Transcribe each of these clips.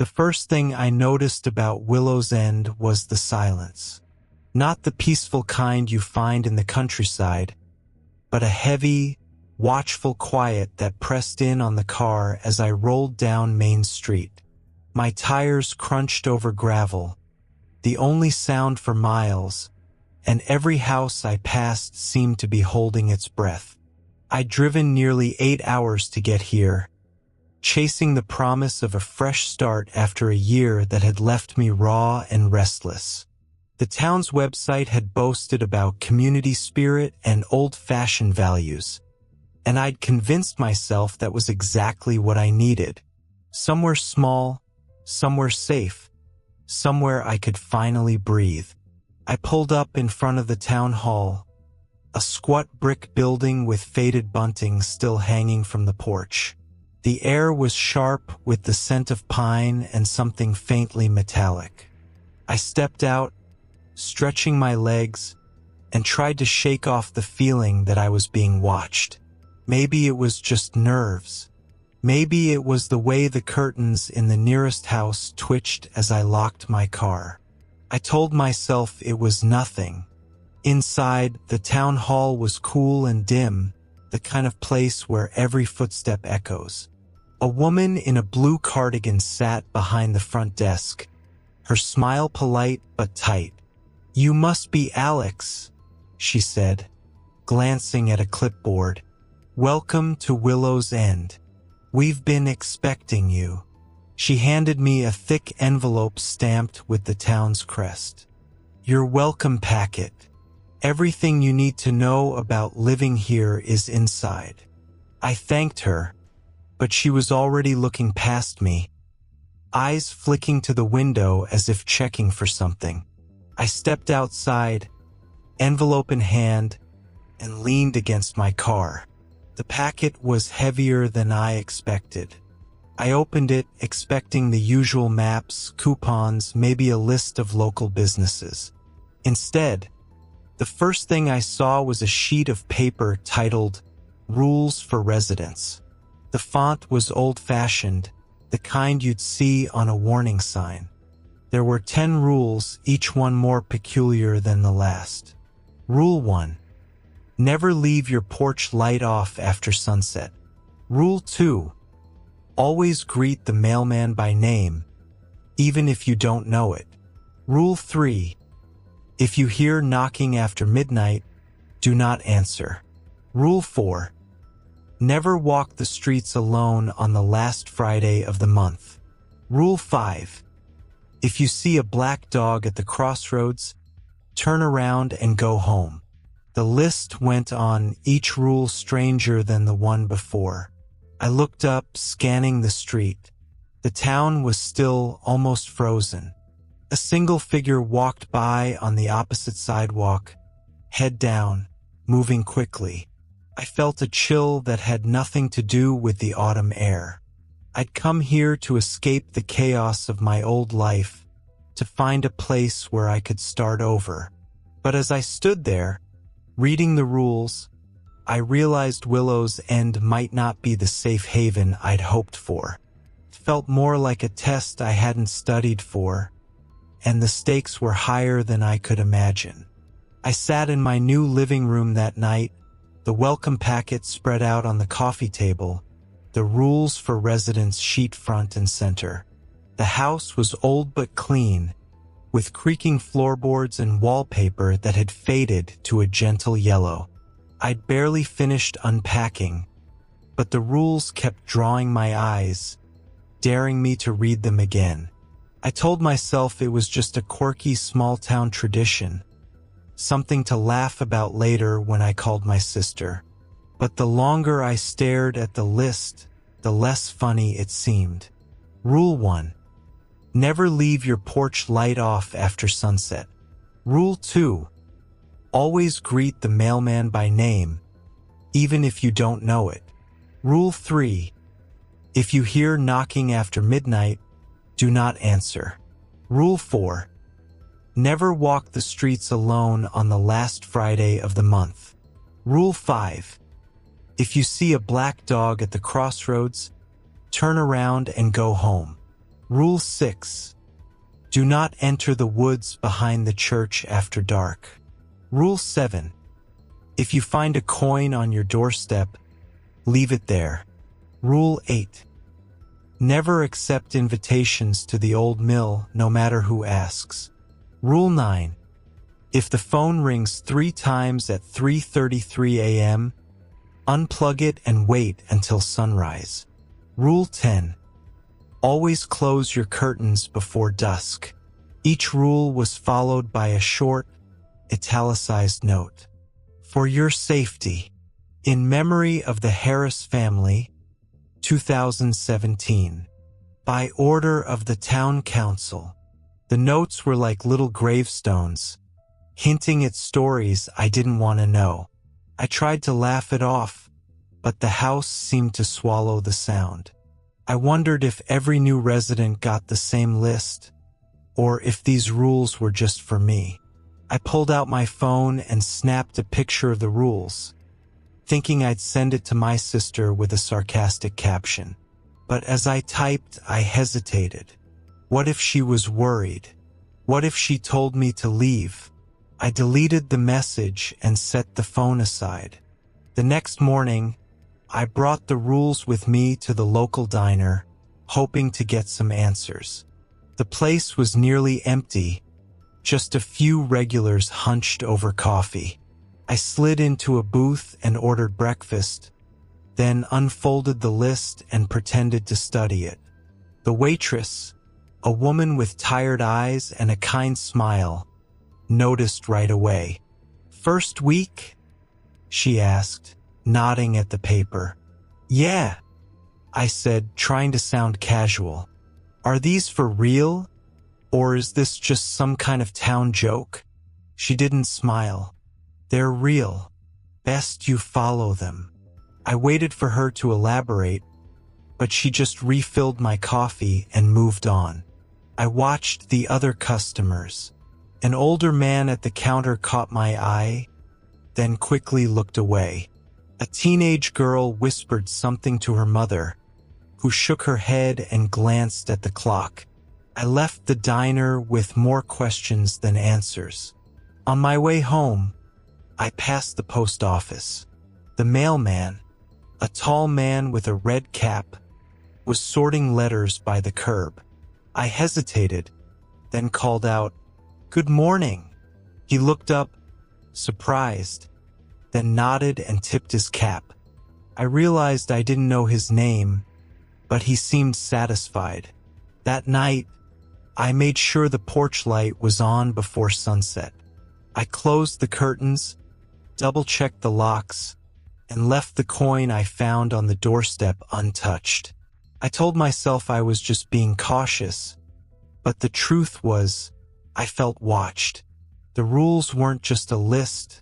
The first thing I noticed about Willow's End was the silence. Not the peaceful kind you find in the countryside, but a heavy, watchful quiet that pressed in on the car as I rolled down Main Street. My tires crunched over gravel, the only sound for miles, and every house I passed seemed to be holding its breath. I'd driven nearly 8 hours to get here, chasing the promise of a fresh start after a year that had left me raw and restless. The town's website had boasted about community spirit and old-fashioned values, and I'd convinced myself that was exactly what I needed. Somewhere small, somewhere safe, somewhere I could finally breathe. I pulled up in front of the town hall, a squat brick building with faded bunting still hanging from the porch. The air was sharp with the scent of pine and something faintly metallic. I stepped out, stretching my legs, and tried to shake off the feeling that I was being watched. Maybe it was just nerves. Maybe it was the way the curtains in the nearest house twitched as I locked my car. I told myself it was nothing. Inside, the town hall was cool and dim, the kind of place where every footstep echoes. A woman in a blue cardigan sat behind the front desk, her smile polite but tight. "You must be Alex," she said, glancing at a clipboard. "Welcome to Willow's End. We've been expecting you." She handed me a thick envelope stamped with the town's crest. "Your welcome packet. Everything you need to know about living here is inside." I thanked her, but she was already looking past me, eyes flicking to the window as if checking for something. I stepped outside, envelope in hand, and leaned against my car. The packet was heavier than I expected. I opened it, expecting the usual maps, coupons, maybe a list of local businesses. Instead, the first thing I saw was a sheet of paper titled "Rules for Residents." The font was old-fashioned, the kind you'd see on a warning sign. There were 10 rules, each one more peculiar than the last. Rule 1. Never leave your porch light off after sunset. Rule 2. Always greet the mailman by name, even if you don't know it. Rule 3. If you hear knocking after midnight, do not answer. Rule 4. Never walk the streets alone on the last Friday of the month. Rule 5. If you see a black dog at the crossroads, turn around and go home. The list went on, each rule stranger than the one before. I looked up, scanning the street. The town was still, almost frozen. A single figure walked by on the opposite sidewalk, head down, moving quickly. I felt a chill that had nothing to do with the autumn air. I'd come here to escape the chaos of my old life, to find a place where I could start over. But as I stood there, reading the rules, I realized Willow's End might not be the safe haven I'd hoped for. It felt more like a test I hadn't studied for, and the stakes were higher than I could imagine. I sat in my new living room that night, the welcome packet spread out on the coffee table, the rules for residents sheet front and center. The house was old but clean, with creaking floorboards and wallpaper that had faded to a gentle yellow. I'd barely finished unpacking, but the rules kept drawing my eyes, daring me to read them again. I told myself it was just a quirky small-town tradition, something to laugh about later when I called my sister. But the longer I stared at the list, the less funny it seemed. Rule 1. Never leave your porch light off after sunset. Rule 2. Always greet the mailman by name, even if you don't know it. Rule 3. If you hear knocking after midnight, do not answer. Rule 4. Never walk the streets alone on the last Friday of the month. Rule 5. If you see a black dog at the crossroads, turn around and go home. Rule 6. Do not enter the woods behind the church after dark. Rule 7. If you find a coin on your doorstep, leave it there. Rule 8. Never accept invitations to the old mill, no matter who asks. Rule 9. If the phone rings 3 times at 3:33 a.m., unplug it and wait until sunrise. Rule 10. Always close your curtains before dusk. Each rule was followed by a short, italicized note. For your safety. In memory of the Harris family, 2017. By order of the town council. The notes were like little gravestones, hinting at stories I didn't want to know. I tried to laugh it off, but the house seemed to swallow the sound. I wondered if every new resident got the same list, or if these rules were just for me. I pulled out my phone and snapped a picture of the rules, thinking I'd send it to my sister with a sarcastic caption. But as I typed, I hesitated. What if she was worried? What if she told me to leave? I deleted the message and set the phone aside. The next morning, I brought the rules with me to the local diner, hoping to get some answers. The place was nearly empty, just a few regulars hunched over coffee. I slid into a booth and ordered breakfast, then unfolded the list and pretended to study it. The waitress, a woman with tired eyes and a kind smile, noticed right away. "First week?" she asked, nodding at the paper. "Yeah," I said, trying to sound casual. "Are these for real? Or is this just some kind of town joke?" She didn't smile. "They're real. Best you follow them." I waited for her to elaborate, but she just refilled my coffee and moved on. I watched the other customers. An older man at the counter caught my eye, then quickly looked away. A teenage girl whispered something to her mother, who shook her head and glanced at the clock. I left the diner with more questions than answers. On my way home, I passed the post office. The mailman, a tall man with a red cap, was sorting letters by the curb. I hesitated, then called out, "Good morning." He looked up, surprised, then nodded and tipped his cap. I realized I didn't know his name, but he seemed satisfied. That night, I made sure the porch light was on before sunset. I closed the curtains, double-checked the locks, and left the coin I found on the doorstep untouched. I told myself I was just being cautious, but the truth was, I felt watched. The rules weren't just a list,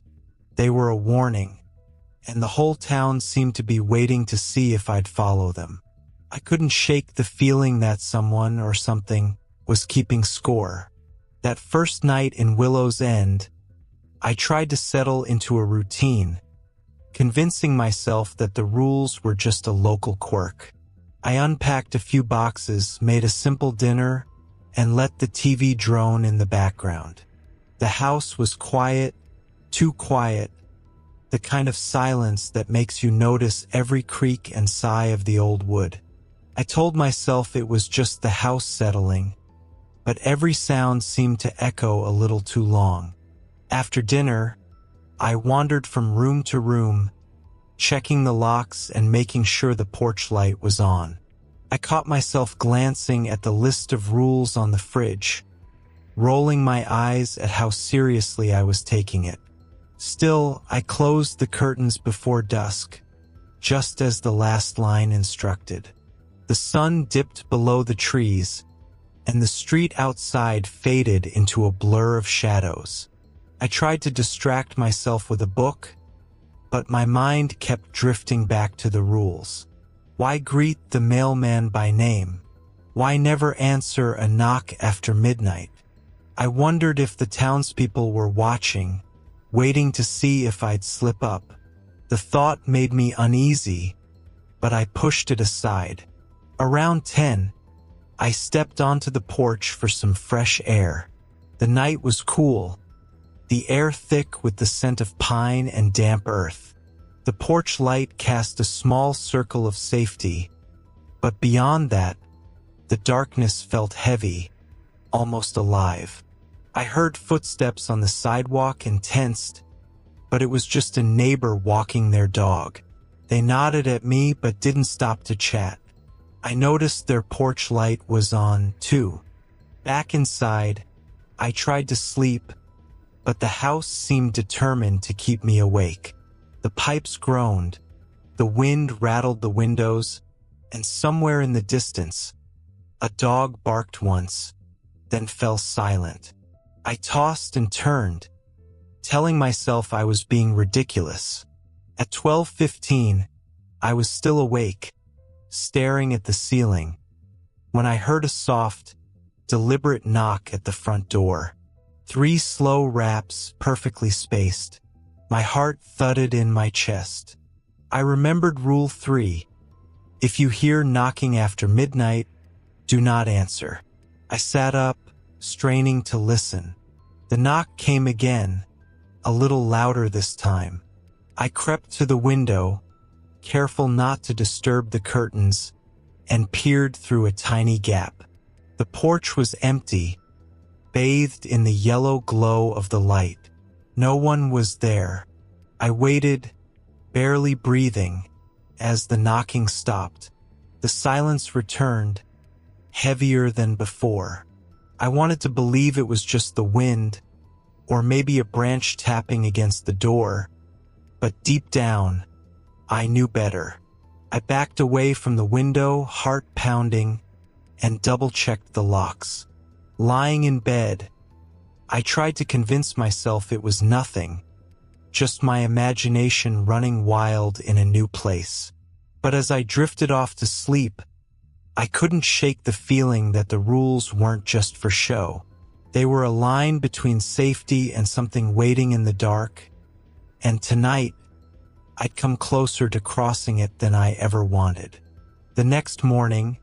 they were a warning, and the whole town seemed to be waiting to see if I'd follow them. I couldn't shake the feeling that someone or something was keeping score. That first night in Willow's End, I tried to settle into a routine, convincing myself that the rules were just a local quirk. I unpacked a few boxes, made a simple dinner, and let the TV drone in the background. The house was quiet, too quiet, the kind of silence that makes you notice every creak and sigh of the old wood. I told myself it was just the house settling, but every sound seemed to echo a little too long. After dinner, I wandered from room to room, checking the locks and making sure the porch light was on. I caught myself glancing at the list of rules on the fridge, rolling my eyes at how seriously I was taking it. Still, I closed the curtains before dusk, just as the last line instructed. The sun dipped below the trees, and the street outside faded into a blur of shadows. I tried to distract myself with a book, but my mind kept drifting back to the rules. Why greet the mailman by name? Why never answer a knock after midnight? I wondered if the townspeople were watching, waiting to see if I'd slip up. The thought made me uneasy, but I pushed it aside. Around 10, I stepped onto the porch for some fresh air. The night was cool, the air thick with the scent of pine and damp earth. The porch light cast a small circle of safety, but beyond that, the darkness felt heavy, almost alive. I heard footsteps on the sidewalk and tensed, but it was just a neighbor walking their dog. They nodded at me but didn't stop to chat. I noticed their porch light was on, too. Back inside, I tried to sleep, but the house seemed determined to keep me awake. The pipes groaned, the wind rattled the windows, and somewhere in the distance, a dog barked once, then fell silent. I tossed and turned, telling myself I was being ridiculous. At 12:15, I was still awake, staring at the ceiling, when I heard a soft, deliberate knock at the front door. 3 slow raps, perfectly spaced. My heart thudded in my chest. I remembered Rule 3. If you hear knocking after midnight, do not answer. I sat up, straining to listen. The knock came again, a little louder this time. I crept to the window, careful not to disturb the curtains, and peered through a tiny gap. The porch was empty, bathed in the yellow glow of the light. No one was there. I waited, barely breathing, as the knocking stopped. The silence returned, heavier than before. I wanted to believe it was just the wind, or maybe a branch tapping against the door, but deep down, I knew better. I backed away from the window, heart pounding, and double-checked the locks. Lying in bed, I tried to convince myself it was nothing, just my imagination running wild in a new place. But as I drifted off to sleep, I couldn't shake the feeling that the rules weren't just for show. They were a line between safety and something waiting in the dark, and tonight, I'd come closer to crossing it than I ever wanted. The next morning,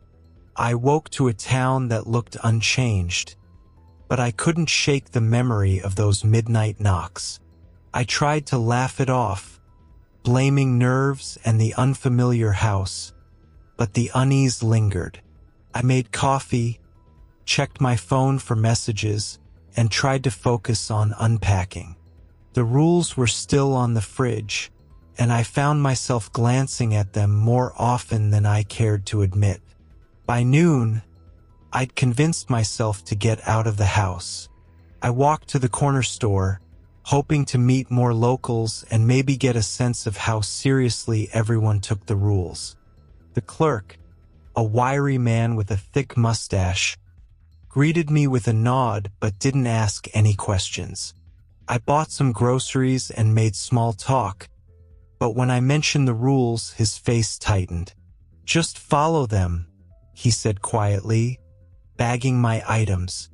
I woke to a town that looked unchanged, but I couldn't shake the memory of those midnight knocks. I tried to laugh it off, blaming nerves and the unfamiliar house, but the unease lingered. I made coffee, checked my phone for messages, and tried to focus on unpacking. The rules were still on the fridge, and I found myself glancing at them more often than I cared to admit. By noon, I'd convinced myself to get out of the house. I walked to the corner store, hoping to meet more locals and maybe get a sense of how seriously everyone took the rules. The clerk, a wiry man with a thick mustache, greeted me with a nod but didn't ask any questions. I bought some groceries and made small talk, but when I mentioned the rules, his face tightened. "Just follow them," he said quietly, bagging my items.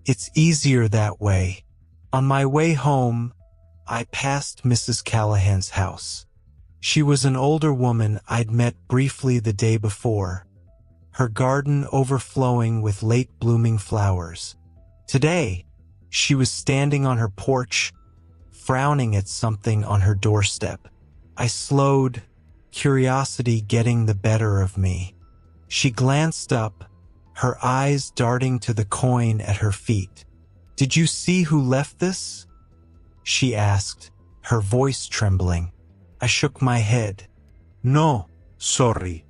"It's easier that way." On my way home, I passed Mrs. Callahan's house. She was an older woman I'd met briefly the day before, her garden overflowing with late-blooming flowers. Today, she was standing on her porch, frowning at something on her doorstep. I slowed, curiosity getting the better of me. She glanced up, her eyes darting to the coin at her feet. "Did you see who left this?" she asked, her voice trembling. I shook my head. "No, sorry."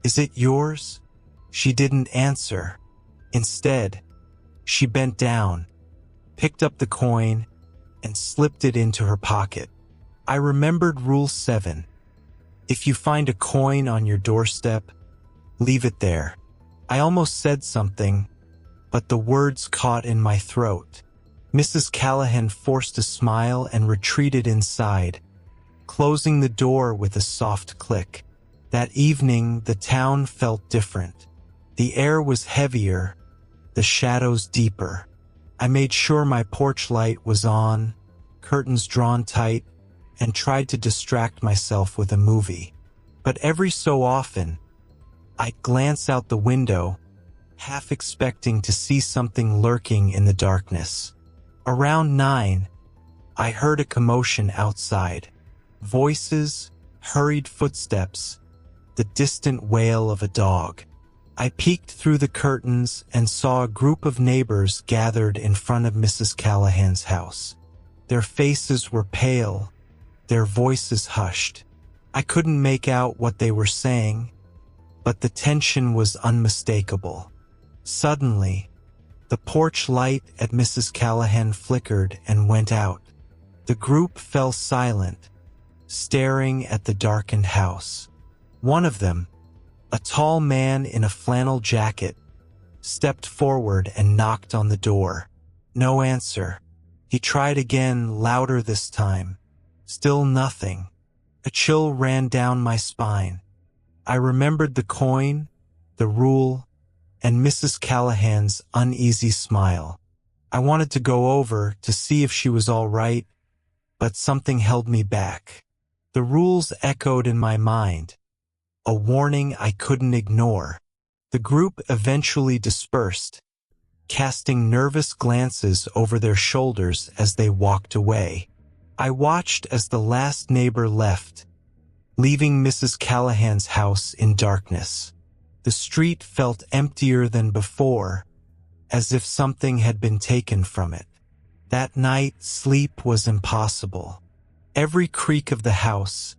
"Is it yours?" She didn't answer. Instead, she bent down, picked up the coin, and slipped it into her pocket. I remembered Rule 7. If you find a coin on your doorstep, leave it there. I almost said something, but the words caught in my throat. Mrs. Callahan forced a smile and retreated inside, closing the door with a soft click. That evening, the town felt different. The air was heavier, the shadows deeper. I made sure my porch light was on, curtains drawn tight, and tried to distract myself with a movie. But every so often, I'd glance out the window, half expecting to see something lurking in the darkness. Around 9, I heard a commotion outside. Voices, hurried footsteps, the distant wail of a dog. I peeked through the curtains and saw a group of neighbors gathered in front of Mrs. Callahan's house. Their faces were pale, their voices hushed. I couldn't make out what they were saying, but the tension was unmistakable. Suddenly, the porch light at Mrs. Callahan flickered and went out. The group fell silent, staring at the darkened house. One of them, a tall man in a flannel jacket, stepped forward and knocked on the door. No answer. He tried again, louder this time. Still nothing. A chill ran down my spine. I remembered the coin, the rule, and Mrs. Callahan's uneasy smile. I wanted to go over to see if she was all right, but something held me back. The rules echoed in my mind, a warning I couldn't ignore. The group eventually dispersed, casting nervous glances over their shoulders as they walked away. I watched as the last neighbor left, leaving Mrs. Callahan's house in darkness. The street felt emptier than before, as if something had been taken from it. That night, sleep was impossible. Every creak of the house,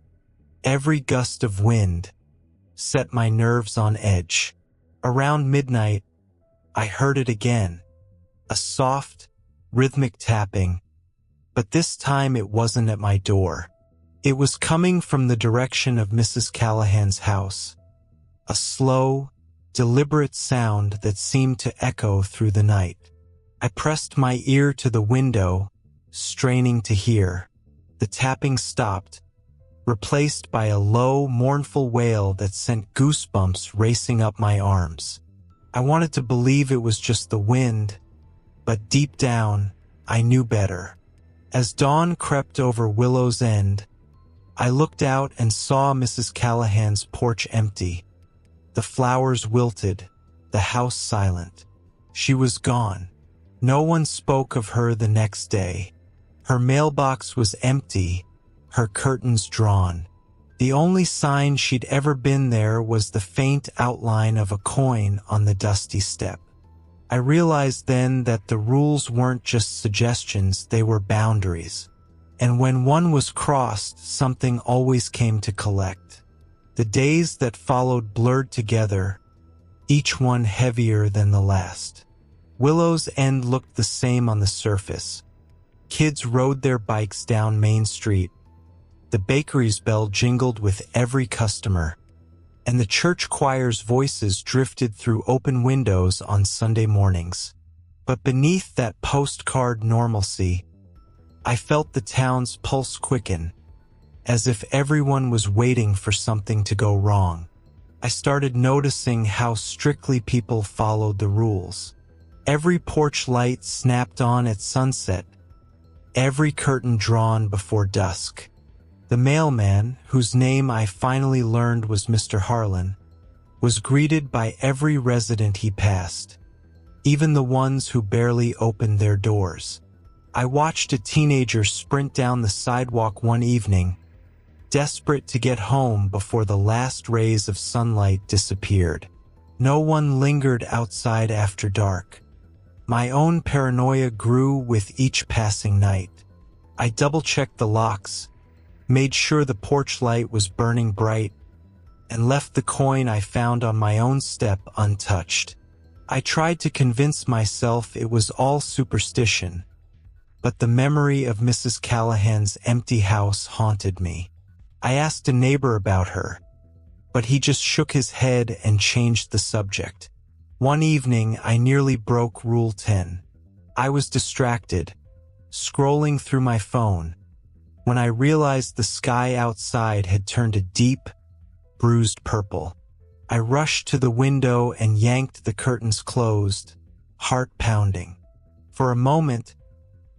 every gust of wind, set my nerves on edge. Around midnight, I heard it again, a soft, rhythmic tapping, but this time it wasn't at my door. It was coming from the direction of Mrs. Callahan's house, a slow, deliberate sound that seemed to echo through the night. I pressed my ear to the window, straining to hear. The tapping stopped, replaced by a low, mournful wail that sent goosebumps racing up my arms. I wanted to believe it was just the wind, but deep down, I knew better. As dawn crept over Willow's End, I looked out and saw Mrs. Callahan's porch empty. The flowers wilted, the house silent. She was gone. No one spoke of her the next day. Her mailbox was empty, her curtains drawn. The only sign she'd ever been there was the faint outline of a coin on the dusty step. I realized then that the rules weren't just suggestions, they were boundaries. And when one was crossed, something always came to collect. The days that followed blurred together, each one heavier than the last. Willow's End looked the same on the surface. Kids rode their bikes down Main Street. The bakery's bell jingled with every customer, and the church choir's voices drifted through open windows on Sunday mornings. But beneath that postcard normalcy, I felt the town's pulse quicken, as if everyone was waiting for something to go wrong. I started noticing how strictly people followed the rules. Every porch light snapped on at sunset, every curtain drawn before dusk. The mailman, whose name I finally learned was Mr. Harlan, was greeted by every resident he passed, even the ones who barely opened their doors. I watched a teenager sprint down the sidewalk one evening, desperate to get home before the last rays of sunlight disappeared. No one lingered outside after dark. My own paranoia grew with each passing night. I double-checked the locks, made sure the porch light was burning bright, and left the coin I found on my own step untouched. I tried to convince myself it was all superstition, but the memory of Mrs. Callahan's empty house haunted me. I asked a neighbor about her, but he just shook his head and changed the subject. One evening, I nearly broke Rule 10. I was distracted, scrolling through my phone, when I realized the sky outside had turned a deep, bruised purple. I rushed to the window and yanked the curtains closed, heart pounding. For a moment,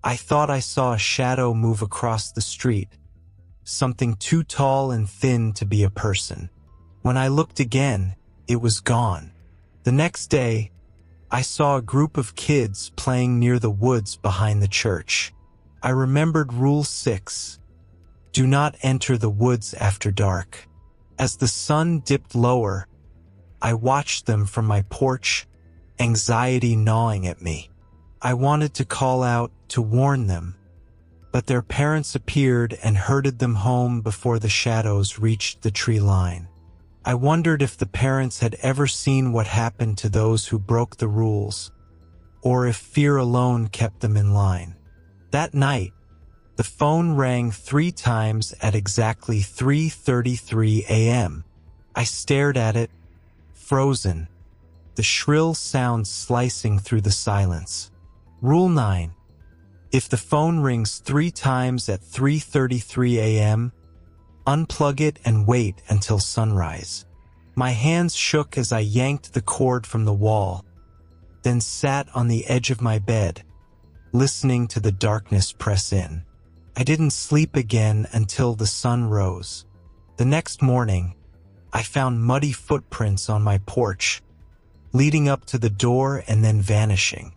I thought I saw a shadow move across the street, something too tall and thin to be a person. When I looked again, it was gone. The next day, I saw a group of kids playing near the woods behind the church. I remembered Rule 6. Do not enter the woods after dark. As the sun dipped lower, I watched them from my porch, anxiety gnawing at me. I wanted to call out to warn them, but their parents appeared and herded them home before the shadows reached the tree line. I wondered if the parents had ever seen what happened to those who broke the rules, or if fear alone kept them in line. That night, the phone rang 3 times at exactly 3:33 a.m. I stared at it, frozen, the shrill sound slicing through the silence. Rule 9. If the phone rings 3 times at 3:33 a.m., unplug it and wait until sunrise. My hands shook as I yanked the cord from the wall, then sat on the edge of my bed, listening to the darkness press in. I didn't sleep again until the sun rose. The next morning, I found muddy footprints on my porch, leading up to the door and then vanishing.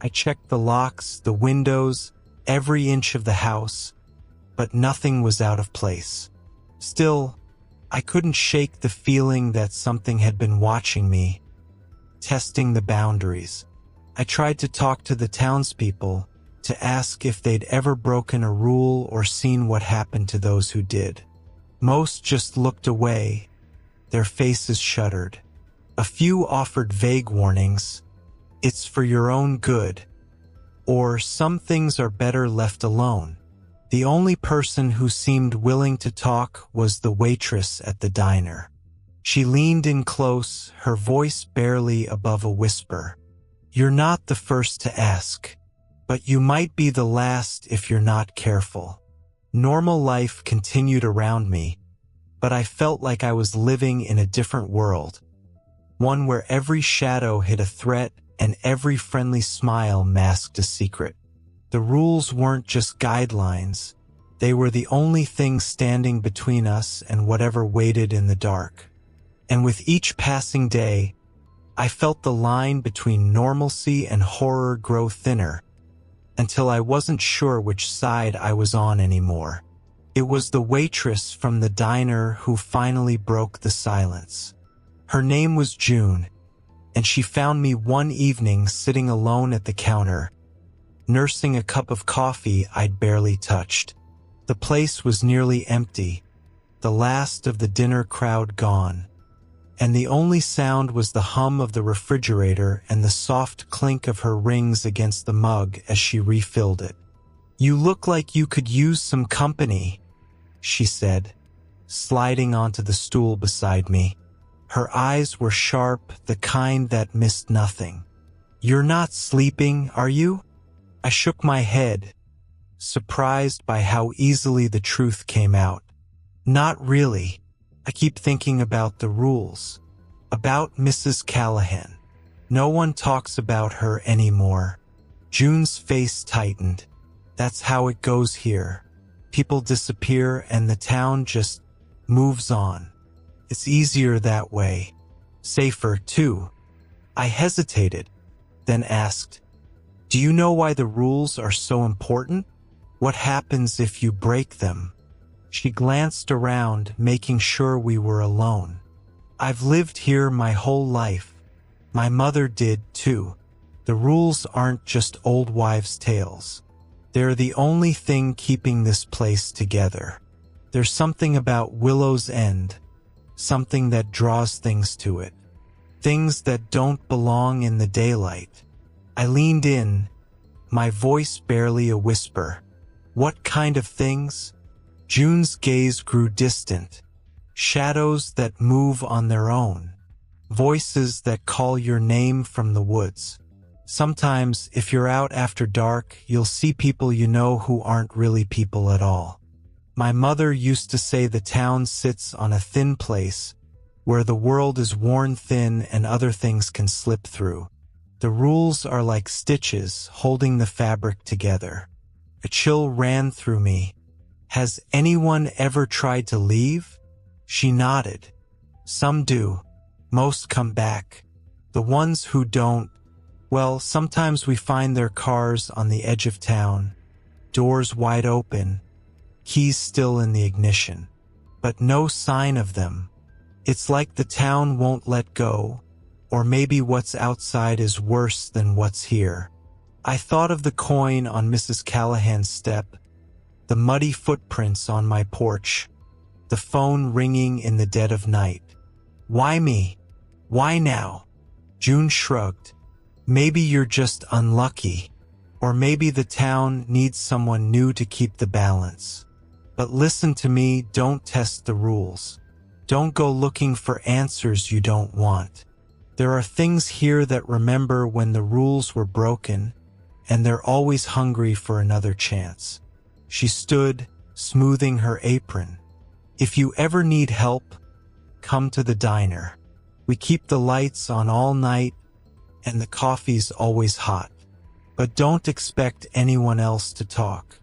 I checked the locks, the windows, every inch of the house, but nothing was out of place. Still, I couldn't shake the feeling that something had been watching me, testing the boundaries. I tried to talk to the townspeople, to ask if they'd ever broken a rule or seen what happened to those who did. Most just looked away, their faces shuddered. A few offered vague warnings, "It's for your own good," or "Some things are better left alone." The only person who seemed willing to talk was the waitress at the diner. She leaned in close, her voice barely above a whisper. "You're not the first to ask, but you might be the last if you're not careful." Normal life continued around me, but I felt like I was living in a different world, one where every shadow hid a threat and every friendly smile masked a secret. The rules weren't just guidelines, they were the only thing standing between us and whatever waited in the dark. And with each passing day, I felt the line between normalcy and horror grow thinner, until I wasn't sure which side I was on anymore. It was the waitress from the diner who finally broke the silence. Her name was June, and she found me one evening sitting alone at the counter, nursing a cup of coffee I'd barely touched. The place was nearly empty, the last of the dinner crowd gone, and the only sound was the hum of the refrigerator and the soft clink of her rings against the mug as she refilled it. "You look like you could use some company," she said, sliding onto the stool beside me. Her eyes were sharp, the kind that missed nothing. "You're not sleeping, are you?" I shook my head, surprised by how easily the truth came out. "Not really. I keep thinking about the rules. About Mrs. Callahan. No one talks about her anymore." June's face tightened. "That's how it goes here. People disappear and the town just moves on. It's easier that way. Safer, too." I hesitated, then asked, "Do you know why the rules are so important? What happens if you break them?" She glanced around, making sure we were alone. "I've lived here my whole life. My mother did, too. The rules aren't just old wives' tales. They're the only thing keeping this place together. There's something about Willow's End, something that draws things to it. Things that don't belong in the daylight." I leaned in, my voice barely a whisper. "What kind of things?" June's gaze grew distant. "Shadows that move on their own. Voices that call your name from the woods. Sometimes, if you're out after dark, you'll see people you know who aren't really people at all. My mother used to say the town sits on a thin place, where the world is worn thin and other things can slip through. The rules are like stitches holding the fabric together." A chill ran through me. "Has anyone ever tried to leave?" She nodded. "Some do. Most come back. The ones who don't, Well, sometimes we find their cars on the edge of town, doors wide open, keys still in the ignition, but no sign of them. It's like the town won't let go, or maybe what's outside is worse than what's here. I thought of the coin on Mrs. Callahan's step, the muddy footprints on my porch, the phone ringing in the dead of night. Why me? Why now? June shrugged. Maybe you're just unlucky, or maybe the town needs someone new to keep the balance. But listen to me, don't test the rules. Don't go looking for answers you don't want. There are things here that remember when the rules were broken, and they're always hungry for another chance. She stood, smoothing her apron. If you ever need help, come to the diner. We keep the lights on all night, and the coffee's always hot. But don't expect anyone else to talk.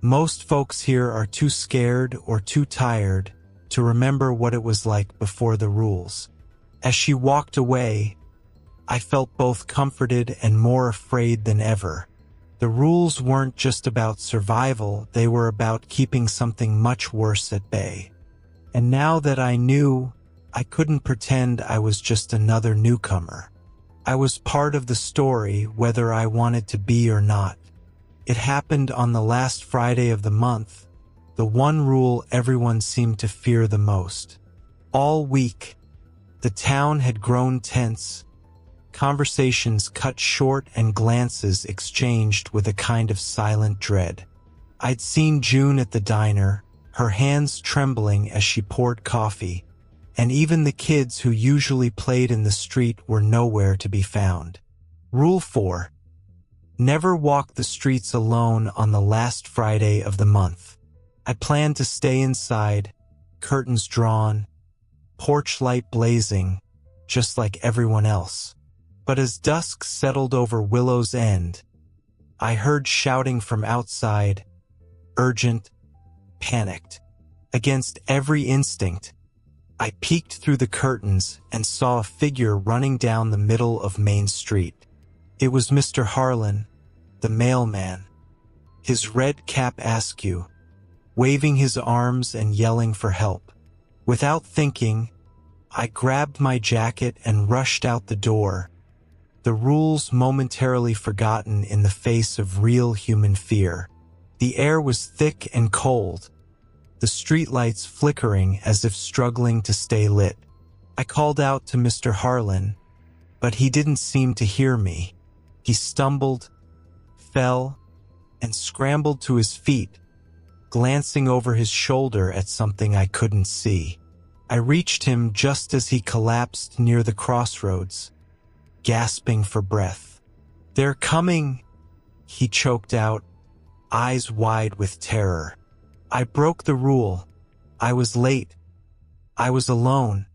Most folks here are too scared or too tired to remember what it was like before the rules. As she walked away, I felt both comforted and more afraid than ever. The rules weren't just about survival, they were about keeping something much worse at bay. And now that I knew, I couldn't pretend I was just another newcomer. I was part of the story, whether I wanted to be or not. It happened on the last Friday of the month, the one rule everyone seemed to fear the most. All week, the town had grown tense, conversations cut short and glances exchanged with a kind of silent dread. I'd seen June at the diner, her hands trembling as she poured coffee, and even the kids who usually played in the street were nowhere to be found. Rule 4. Never walk the streets alone on the last Friday of the month. I planned to stay inside, curtains drawn, porch light blazing, just like everyone else. But as dusk settled over Willow's End, I heard shouting from outside, urgent, panicked. Against every instinct, I peeked through the curtains and saw a figure running down the middle of Main Street. It was Mr. Harlan, the mailman, his red cap askew, waving his arms and yelling for help. Without thinking, I grabbed my jacket and rushed out the door, the rules momentarily forgotten in the face of real human fear. The air was thick and cold, the streetlights flickering as if struggling to stay lit. I called out to Mr. Harlan, but he didn't seem to hear me. He stumbled, fell, and scrambled to his feet, glancing over his shoulder at something I couldn't see. I reached him just as he collapsed near the crossroads, gasping for breath. "They're coming," he choked out, eyes wide with terror. I broke the rule. I was late. I was alone.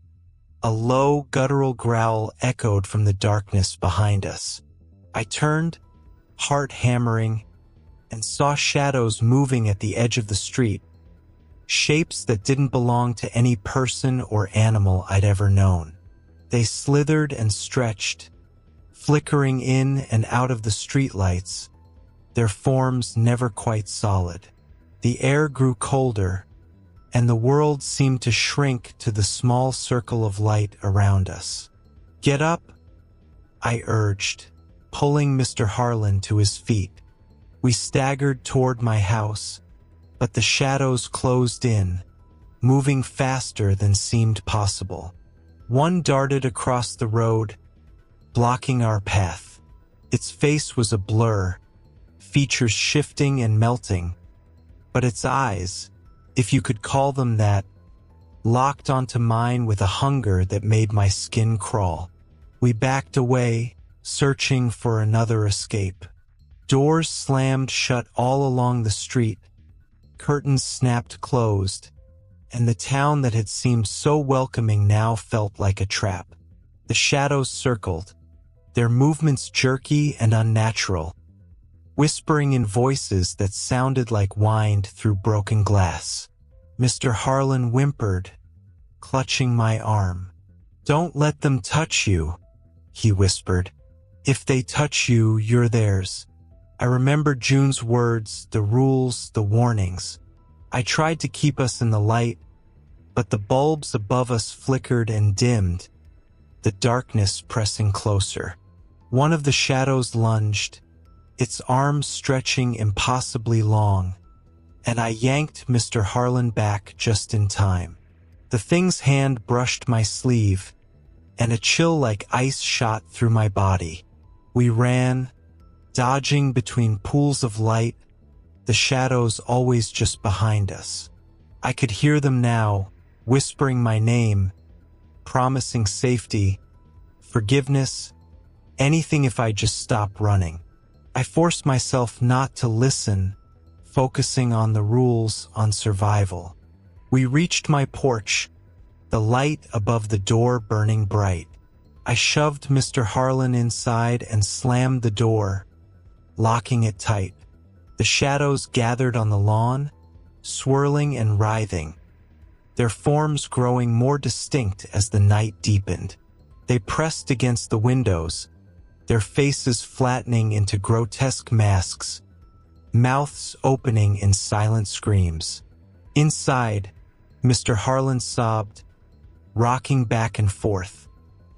A low, guttural growl echoed from the darkness behind us. I turned, heart hammering, and saw shadows moving at the edge of the street, shapes that didn't belong to any person or animal I'd ever known. They slithered and stretched, flickering in and out of the streetlights, their forms never quite solid. The air grew colder, and the world seemed to shrink to the small circle of light around us. "Get up," I urged, pulling Mr. Harlan to his feet. We staggered toward my house, but the shadows closed in, moving faster than seemed possible. One darted across the road, blocking our path. Its face was a blur, features shifting and melting, but its eyes, if you could call them that, locked onto mine with a hunger that made my skin crawl. We backed away, searching for another escape. Doors slammed shut all along the street, curtains snapped closed, and the town that had seemed so welcoming now felt like a trap. The shadows circled, their movements jerky and unnatural, whispering in voices that sounded like whined through broken glass. Mr. Harlan whimpered, clutching my arm. "Don't let them touch you," he whispered. If they touch you, you're theirs. I remembered June's words, the rules, the warnings. I tried to keep us in the light, but the bulbs above us flickered and dimmed, the darkness pressing closer. One of the shadows lunged, its arms stretching impossibly long, and I yanked Mr. Harlan back just in time. The thing's hand brushed my sleeve, and a chill like ice shot through my body. We ran, dodging between pools of light, the shadows always just behind us. I could hear them now, whispering my name, promising safety, forgiveness, anything if I just stop running. I forced myself not to listen, focusing on the rules, on survival. We reached my porch, the light above the door burning bright. I shoved Mr. Harlan inside and slammed the door, locking it tight. The shadows gathered on the lawn, swirling and writhing, their forms growing more distinct as the night deepened. They pressed against the windows, their faces flattening into grotesque masks, mouths opening in silent screams. Inside, Mr. Harlan sobbed, rocking back and forth.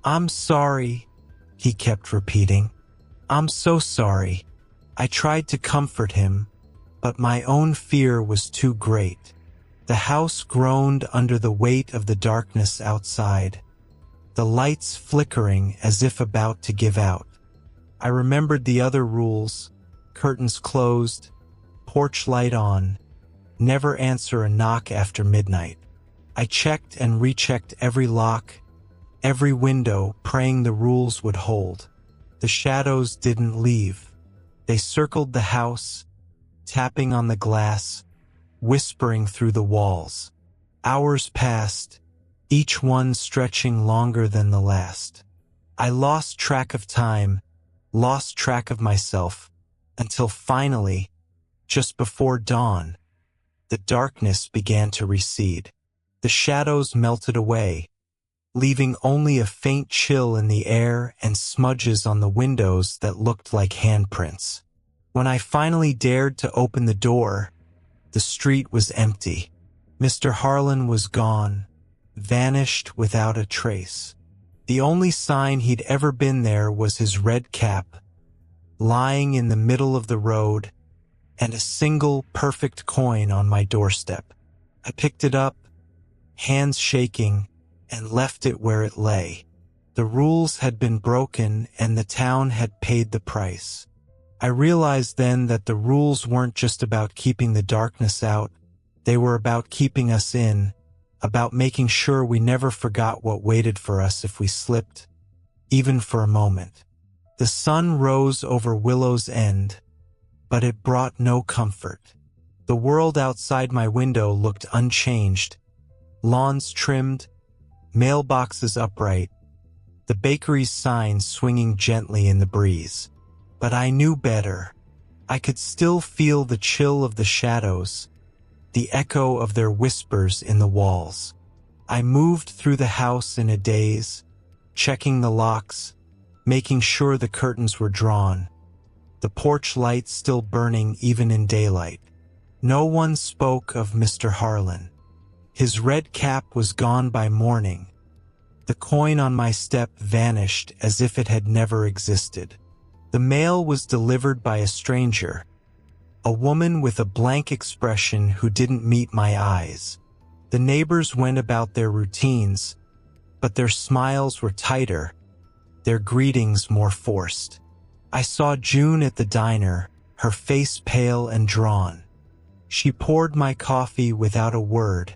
"I'm sorry," he kept repeating. "I'm so sorry." I tried to comfort him, but my own fear was too great. The house groaned under the weight of the darkness outside, the lights flickering as if about to give out. I remembered the other rules: curtains closed, porch light on, never answer a knock after midnight. I checked and rechecked every lock, every window, praying the rules would hold. The shadows didn't leave. They circled the house, tapping on the glass, whispering through the walls. Hours passed, each one stretching longer than the last. I lost track of time, lost track of myself, until finally, just before dawn, the darkness began to recede. The shadows melted away, leaving only a faint chill in the air and smudges on the windows that looked like handprints. When I finally dared to open the door, the street was empty. Mr. Harlan was gone, vanished without a trace. The only sign he'd ever been there was his red cap, lying in the middle of the road, and a single perfect coin on my doorstep. I picked it up, hands shaking, and left it where it lay. The rules had been broken and the town had paid the price. I realized then that the rules weren't just about keeping the darkness out, they were about keeping us in, about making sure we never forgot what waited for us if we slipped, even for a moment. The sun rose over Willow's End, but it brought no comfort. The world outside my window looked unchanged, lawns trimmed, mailboxes upright, the bakery's signs swinging gently in the breeze. But I knew better. I could still feel the chill of the shadows, the echo of their whispers in the walls. I moved through the house in a daze, checking the locks, making sure the curtains were drawn, the porch light still burning even in daylight. No one spoke of Mr. Harlan. His red cap was gone by morning. The coin on my step vanished as if it had never existed. The mail was delivered by a stranger, a woman with a blank expression who didn't meet my eyes. The neighbors went about their routines, but their smiles were tighter, their greetings more forced. I saw June at the diner, her face pale and drawn. She poured my coffee without a word,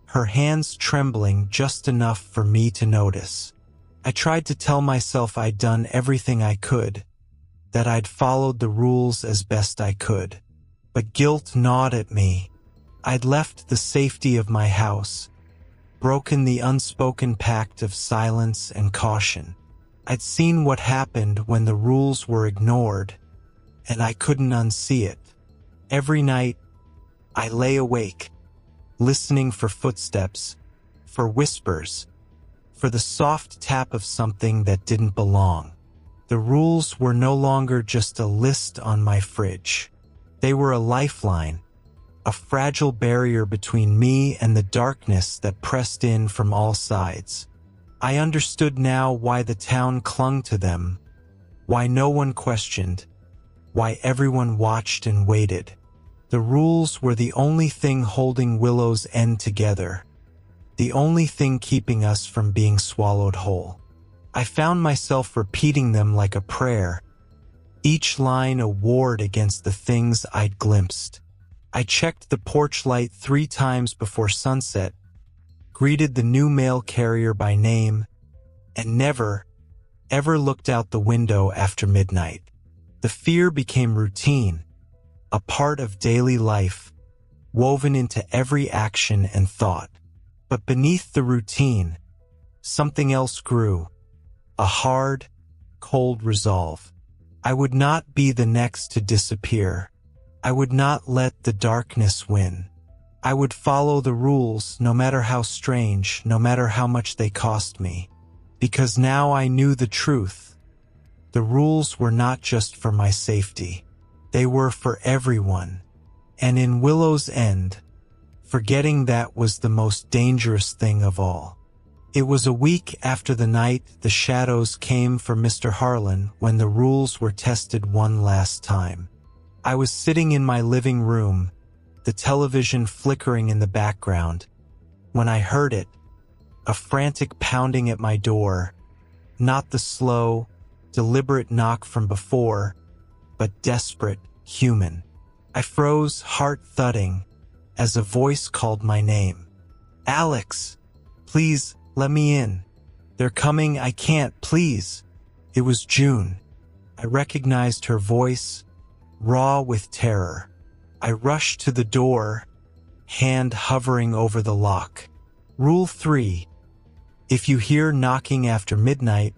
her hands trembling just enough for me to notice. I tried to tell myself I'd done everything I could, that I'd followed the rules as best I could. But guilt gnawed at me. I'd left the safety of my house, broken the unspoken pact of silence and caution. I'd seen what happened when the rules were ignored, and I couldn't unsee it. Every night, I lay awake, listening for footsteps, for whispers, for the soft tap of something that didn't belong. The rules were no longer just a list on my fridge. They were a lifeline, a fragile barrier between me and the darkness that pressed in from all sides. I understood now why the town clung to them, why no one questioned, why everyone watched and waited. The rules were the only thing holding Willow's End together, the only thing keeping us from being swallowed whole. I found myself repeating them like a prayer, each line a ward against the things I'd glimpsed. I checked the porch light 3 times before sunset, greeted the new mail carrier by name, and never, ever looked out the window after midnight. The fear became routine, a part of daily life, woven into every action and thought. But beneath the routine, something else grew, a hard, cold resolve. I would not be the next to disappear. I would not let the darkness win. I would follow the rules, no matter how strange, no matter how much they cost me. Because now I knew the truth. The rules were not just for my safety. They were for everyone. And in Willow's End, forgetting that was the most dangerous thing of all. It was a week after the night the shadows came for Mr. Harlan when the rules were tested one last time. I was sitting in my living room, the television flickering in the background, when I heard it, a frantic pounding at my door, not the slow, deliberate knock from before, but desperate, human. I froze, heart thudding, as a voice called my name. "Alex, please, let me in. They're coming, I can't, please." It was June. I recognized her voice, raw with terror. I rushed to the door, hand hovering over the lock. Rule 3. If you hear knocking after midnight,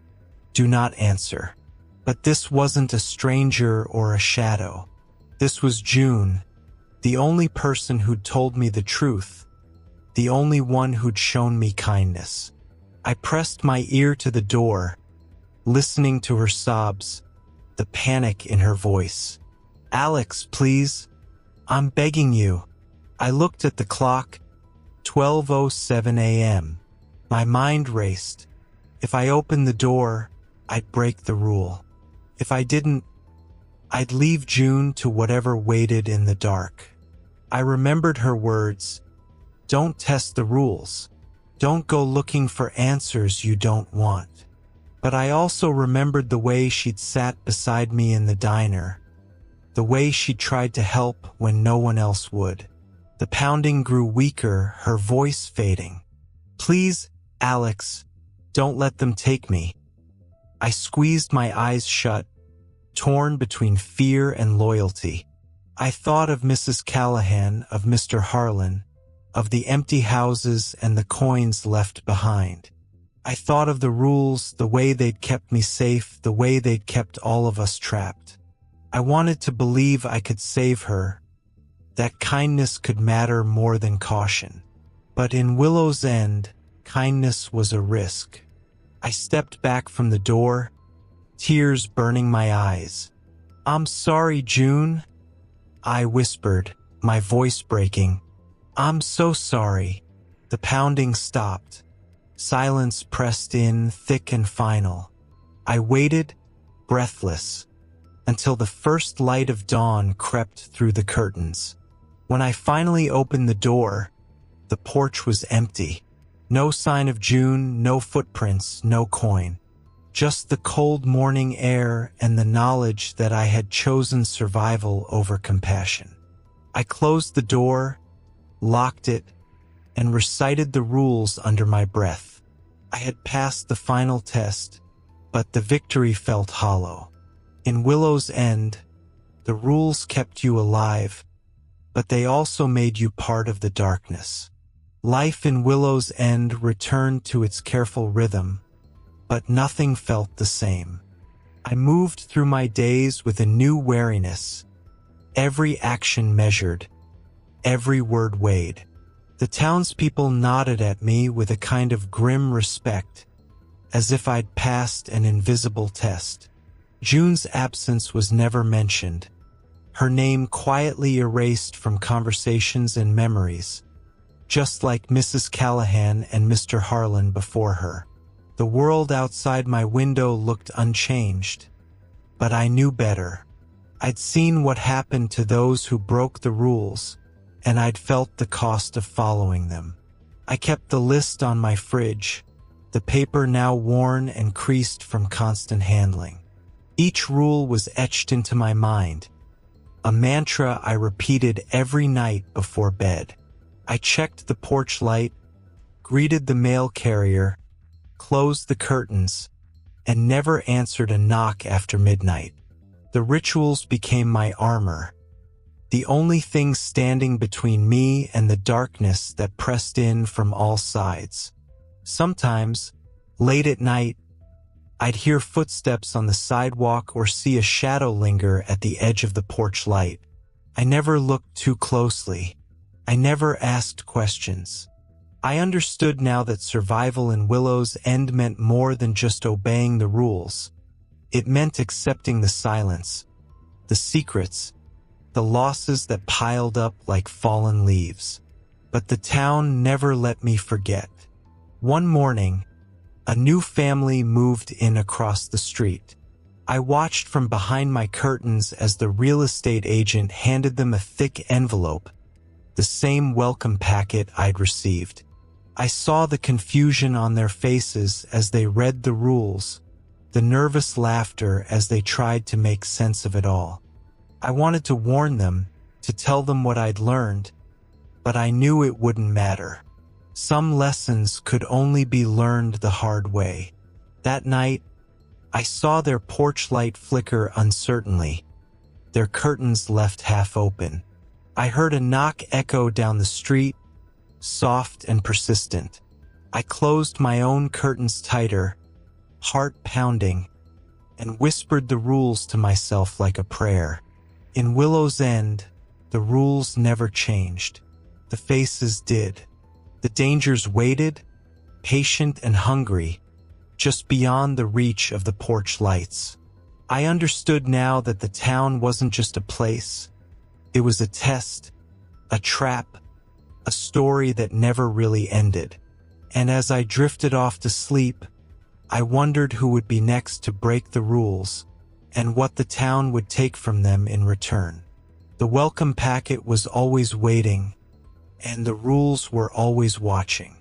do not answer. But this wasn't a stranger or a shadow. This was June, the only person who'd told me the truth, the only one who'd shown me kindness. I pressed my ear to the door, listening to her sobs, the panic in her voice. "Alex, please. I'm begging you." I looked at the clock, 12:07 a.m. My mind raced. If I opened the door, I'd break the rule. If I didn't, I'd leave June to whatever waited in the dark. I remembered her words, "Don't test the rules. Don't go looking for answers you don't want." But I also remembered the way she'd sat beside me in the diner, the way she tried to help when no one else would. The pounding grew weaker, her voice fading. "Please, Alex, don't let them take me." I squeezed my eyes shut, torn between fear and loyalty. I thought of Mrs. Callahan, of Mr. Harlan, of the empty houses and the coins left behind. I thought of the rules, the way they'd kept me safe, the way they'd kept all of us trapped. I wanted to believe I could save her, that kindness could matter more than caution. But in Willow's End, kindness was a risk. I stepped back from the door, tears burning my eyes. "I'm sorry, June," I whispered, my voice breaking. "I'm so sorry." The pounding stopped. Silence pressed in, thick and final. I waited, breathless, until the first light of dawn crept through the curtains. When I finally opened the door, the porch was empty. No sign of June, no footprints, no coin. Just the cold morning air and the knowledge that I had chosen survival over compassion. I closed the door, locked it, and recited the rules under my breath. I had passed the final test, but the victory felt hollow. In Willow's End, the rules kept you alive, but they also made you part of the darkness. Life in Willow's End returned to its careful rhythm, but nothing felt the same. I moved through my days with a new wariness, every action measured, every word weighed. The townspeople nodded at me with a kind of grim respect, as if I'd passed an invisible test. June's absence was never mentioned, her name quietly erased from conversations and memories, just like Mrs. Callahan and Mr. Harlan before her. The world outside my window looked unchanged, but I knew better. I'd seen what happened to those who broke the rules, and I'd felt the cost of following them. I kept the list on my fridge, the paper now worn and creased from constant handling. Each rule was etched into my mind, a mantra I repeated every night before bed. I checked the porch light, greeted the mail carrier, closed the curtains, and never answered a knock after midnight. The rituals became my armor, the only thing standing between me and the darkness that pressed in from all sides. Sometimes, late at night, I'd hear footsteps on the sidewalk or see a shadow linger at the edge of the porch light. I never looked too closely. I never asked questions. I understood now that survival in Willow's End meant more than just obeying the rules. It meant accepting the silence, the secrets, the losses that piled up like fallen leaves. But the town never let me forget. One morning, a new family moved in across the street. I watched from behind my curtains as the real estate agent handed them a thick envelope, the same welcome packet I'd received. I saw the confusion on their faces as they read the rules, the nervous laughter as they tried to make sense of it all. I wanted to warn them, to tell them what I'd learned, but I knew it wouldn't matter. Some lessons could only be learned the hard way. That night, I saw their porch light flicker uncertainly, their curtains left half open. I heard a knock echo down the street, soft and persistent. I closed my own curtains tighter, heart pounding, and whispered the rules to myself like a prayer. In Willow's End, the rules never changed. The faces did. The dangers waited, patient and hungry, just beyond the reach of the porch lights. I understood now that the town wasn't just a place. It was a test, a trap, a story that never really ended. And as I drifted off to sleep, I wondered who would be next to break the rules and what the town would take from them in return. The welcome packet was always waiting, and the rules were always watching.